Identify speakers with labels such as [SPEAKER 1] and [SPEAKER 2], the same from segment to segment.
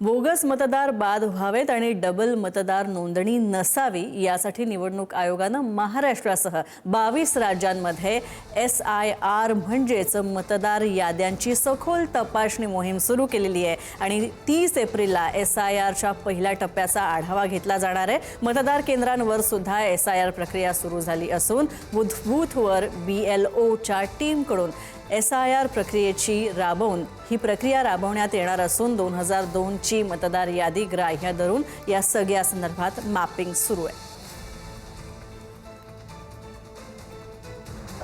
[SPEAKER 1] Bogus मतदार बाद व्हावेत आणि डबल मतदार नोंदणी नसावी यासाठी निवडणूक आयोगानं महाराष्ट्रासह 22 राज्यांमध्ये SIR म्हणजेच मतदार याद्यांची सखोल तपासणी मोहीम सुरू केलेली आहे आणि 30 एप्रिलला SIRच्या पहिल्या टप्प्याचा आढावा घेतला जाणार आहे। मतदार केंद्रांवर सुद्धा SIR प्रक्रिया सुरू झाली असून बूथवर BLOच्या टीमकडून SIR प्रक्रिया राबवण्यात येणार असून 2002 ची मतदार यादी ग्राह्य धरून या सगळ्या संदर्भात मॅपिंग सुरू आहे।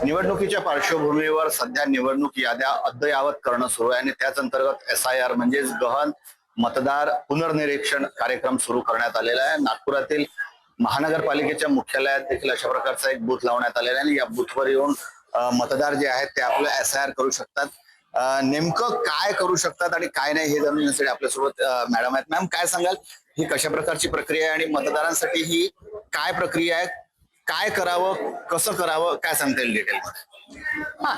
[SPEAKER 2] निवडणुकीच्या पार्श्वभूमीवर सध्या निवडणूक याद्या अद्ययावत करणं सुरू आहे आणि त्याच अंतर्गत SIR म्हणजेच गहन मतदार पुनर्निरीक्षण कार्यक्रम सुरू करण्यात आलेला आहे। नागपुरातील महानगरपालिकेच्या मुख्यालयात देखील अशा प्रकारचा एक बूथ लावण्यात आलेला आहे आणि या बूथवर येऊन मतदार जे आहेत ते आपलं SIR करू शकतात। नेमकं काय करू शकतात आणि काय नाही हे जाणून घेण्यासाठी आपल्यासोबत मॅडम आहेत। मॅम, काय सांगाल, ही कशा प्रकारची प्रक्रिया आहे आणि मतदारांसाठी ही काय प्रक्रिया आहे, काय करावं, कसं करावं, काय सांगता येईल डिटेलमध्ये?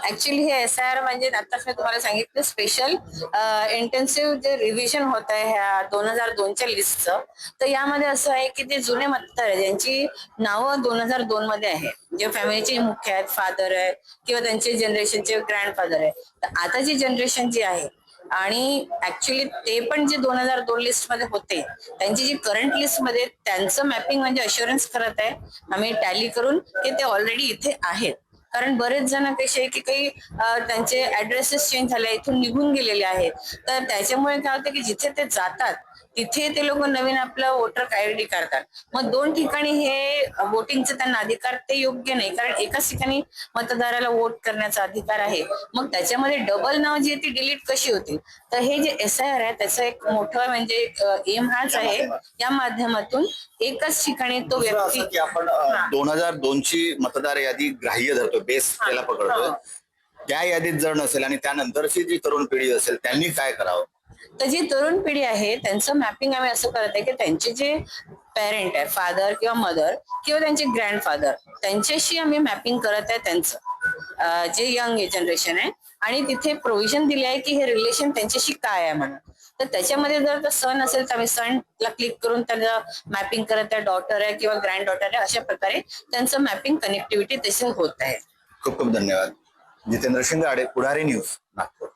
[SPEAKER 3] ऍक्च्युअली हे SIR म्हणजे आताच मी तुम्हाला सांगितलं स्पेशल इंटेन्सिव्ह जे रिव्हिजन होत आहे ह्या 2002च्या लिस्टचं। तर यामध्ये असं आहे की ते जुने मतदार आहे ज्यांची नावं 2002 मध्ये आहे, जे फॅमिलीचे मुख्य आहेत, फादर आहे किंवा त्यांचे जनरेशनचे ग्रँडफादर आहे। तर आताची जनरेशन जी आहे आणि ऍक्च्युली ते पण जे 2002 लिस्ट मध्ये होते त्यांची जी करंट लिस्ट मध्ये त्यांचं मॅपिंग म्हणजे अश्युरन्स करत आहे आम्ही टॅली करून की ते ऑलरेडी इथे आहेत। कारण बरेच जण कसे आहे की काही त्यांचे ऍड्रेसेस चेंज झाले, इथून निघून गेलेले आहेत। तर त्याच्यामुळे काय होतं की जिथे ते जातात तिथे ते लोक नवीन आपलं वोटर ID काढतात। मग दोन ठिकाणी हे वोटिंगचं त्यांना अधिकार ते योग्य नाही, कारण एकाच ठिकाणी मतदाराला वोट करण्याचा अधिकार आहे। मग त्याच्यामध्ये डबल नाव जी आहे ती डिलीट कशी होतील? तर हे जे SIR आहे त्याचं एक मोठं म्हणजे एम हाच आहे, या माध्यमातून एकाच ठिकाणी तो व्यक्ती
[SPEAKER 2] की आपण 2002 ची मतदार यादी ग्राह्य धरतो, बेस त्याला पकडतो, त्या यादीत जर नसेल आणि त्यानंतरची जी तरुण पिढी असेल त्यांनी काय करावं?
[SPEAKER 3] तर जी तरुण पिढी आहे त्यांचं मॅपिंग आम्ही असं करत आहे की त्यांचे जे पेरेंट आहे, फादर किंवा मदर किंवा त्यांचे ग्रँडफादर, त्यांच्याशी आम्ही मॅपिंग करत आहे त्यांचं जे यंग जनरेशन आहे आणि तिथे प्रोव्हिजन दिले आहे की हे रिलेशन त्यांच्याशी काय आहे म्हणून। तर त्याच्यामध्ये जर सन असेल तर आम्ही सनला क्लिक करून त्याचं मॅपिंग करत आहे, डॉटर आहे किंवा ग्रँड डॉटर आहे, अशा प्रकारे त्यांचं मॅपिंग कनेक्टिव्हिटी तसे होत आहे।
[SPEAKER 2] खूप खूप धन्यवाद। जितेंद्र शिंगाडे, पुढारी न्यूज, नागपूर।